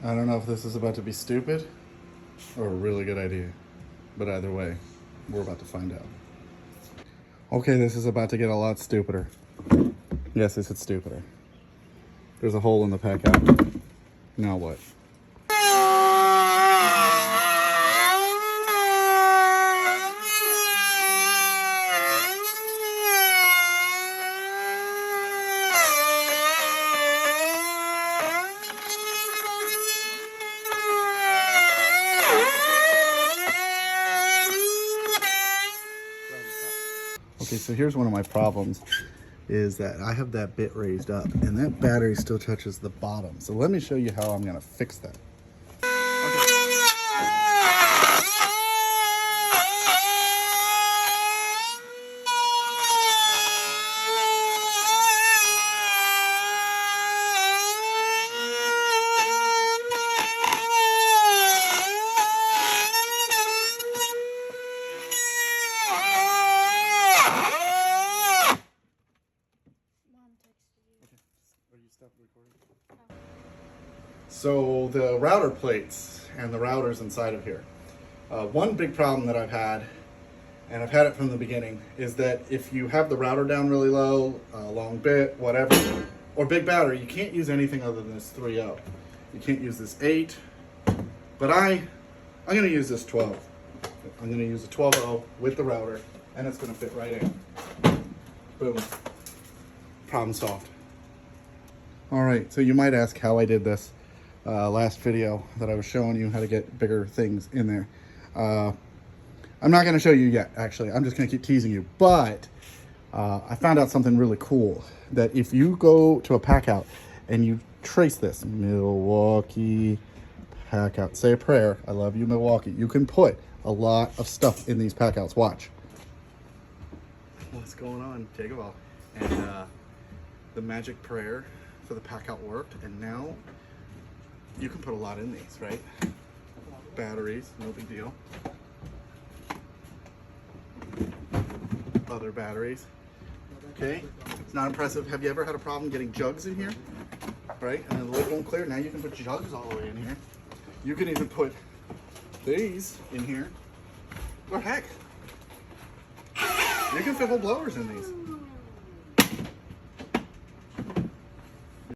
I don't know if this is about to be stupid or a really good idea, but either way, we're about to find out. Okay, this is about to get a lot stupider. Yes, it's stupider. There's a hole in the PACKOUT. Now what? Okay, so here's one of my problems, is that I have that bit raised up and that battery still touches the bottom. So let me show you how I'm gonna fix that. So the router plates and the routers inside of here. One big problem that I've had, and I've had it from the beginning, is that if you have the router down really low, long bit, whatever, or big battery, you can't use anything other than this 3.0. You can't use this 8, but I'm gonna use this 12. I'm gonna use a 12.0 with the router, and it's gonna fit right in. Boom. Problem solved. All right, so you might ask how I did this. Last video that I was showing you how to get bigger things in there. I'm not going to show you yet, actually. I'm just going to keep teasing you. But I found out something really cool, that if you go to a PACKOUT and you trace this, Milwaukee PACKOUT, say a prayer, I love you, Milwaukee. You can put a lot of stuff in these PACKOUTs. Watch. What's going on? JakeOfALL. And the magic prayer for the PACKOUT worked, and now you can put a lot in these, right? Batteries, no big deal. Other batteries. Okay, it's not impressive. Have you ever had a problem getting jugs in here? Right, and then the lid won't clear. Now you can put jugs all the way in here. You can even put these in here. Or heck, you can fit whole blowers in these.